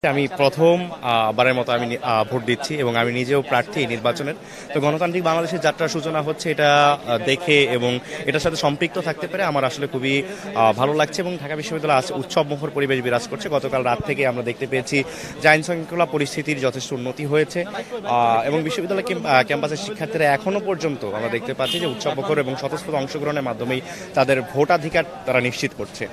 আমি প্রথম বারের মতো আমি ভোট দিচ্ছি এবং আমি নিজেও প্রার্থী এই নির্বাচনের। তো গণতান্ত্রিক বাংলাদেশের যাত্রার সূচনা হচ্ছে এটা দেখে এবং এটার সাথে সম্পৃক্ত থাকতে পেরে আমার আসলে খুবই ভালো লাগছে এবং ঢাকা বিশ্ববিদ্যালয়ে আজ উৎসব মুখর পরিবেশ বিরাজ করছে। গতকাল রাত থেকে আমরা দেখতে পেয়েছি যে আইন শৃঙ্খলা পরিস্থিতির যথেষ্ট উন্নতি হয়েছে এবং বিশ্ববিদ্যালয় ক্যাম্পাসের শিক্ষার্থীরা এখনো পর্যন্ত আমরা দেখতে পাচ্ছি যে উৎসব মুখর এবং স্বতঃস্ফূর্ত অংশগ্রহণের মাধ্যমেই তাদের ভোটাধিকার তারা নিশ্চিত করছে।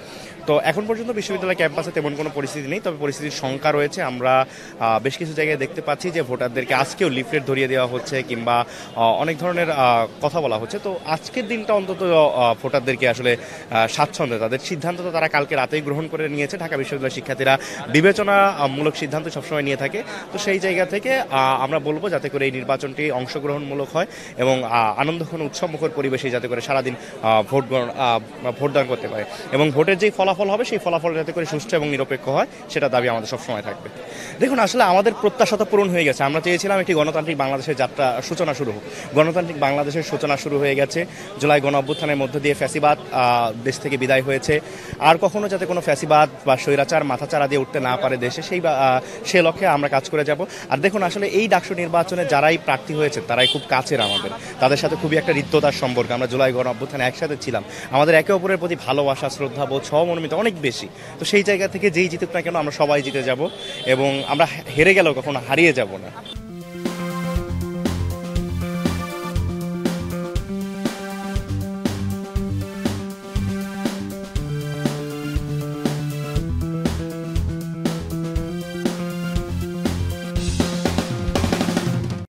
তো এখন পর্যন্ত বিশ্ববিদ্যালয় ক্যাম্পাসে তেমন কোনো পরিস্থিতি নেই, তবে পরিস্থিতির শঙ্কা রয়েছে। আমরা বেশ কিছু জায়গায় দেখতে পাচ্ছি যে ভোটারদেরকে আজকেও লিফলেট ধরিয়ে দেওয়া হচ্ছে কিংবা অনেক ধরনের কথা বলা হচ্ছে। তো আজকের দিনটা অন্তত ভোটারদেরকে আসলে স্বাচ্ছন্দ্যে তাদের সিদ্ধান্ত তো তারা কালকে রাতেই গ্রহণ করে নিয়েছে। ঢাকা বিশ্ববিদ্যালয়ের শিক্ষার্থীরা বিবেচনামূলক সিদ্ধান্ত সবসময় নিয়ে থাকে। তো সেই জায়গা থেকে আমরা বলবো যাতে করে এই নির্বাচনটি অংশগ্রহণমূলক হয় এবং আনন্দঘন উৎসবমুখর পরিবেশে যাতে করে সারাদিন ভোটদান করতে পারে এবং ভোটের যেই ফলাফল হবে সেই ফলাফল যাতে করে সুষ্ঠু এবং নিরপেক্ষ হয় সেটা দাবি আমাদের সবসময় থাকবে। দেখুন, আসলে আমাদের প্রত্যাশা তো পূরণ হয়ে গেছে। আমরা চেয়েছিলাম একটি গণতান্ত্রিক বাংলাদেশের যাত্রা সূচনা শুরু হোক। গণতান্ত্রিক বাংলাদেশের সূচনা শুরু হয়ে গেছে। জুলাই গণ অভ্যুত্থানের মধ্য দিয়ে ফ্যাসিবাদ দেশ থেকে বিদায় হয়েছে। আর কখনো যাতে কোনো ফ্যাসিবাদ বা স্বৈরাচার মাথাচাড়া দিয়ে উঠতে না পারে দেশে, সে লক্ষ্যে আমরা কাজ করে যাব। আর দেখুন, আসলে এই ডাকসু নির্বাচনে যারাই প্রার্থী হয়েছে তারাই খুব কাছের আমাদের, তাদের সাথে খুবই একটা হৃদ্যতার সম্পর্ক। আমরা জুলাই গণ অভ্যুত্থানে একসাথে ছিলাম, আমাদের একে অপরের প্রতি ভালোবাসা শ্রদ্ধাবোধ সহমর্মিতা অনেক বেশি। তো সেই জায়গা থেকে যেই জিতুক না কেন আমরা সবাই জিতে যাব এবং আমরা হেরে গেলেও কখনো হারিয়ে যাব না।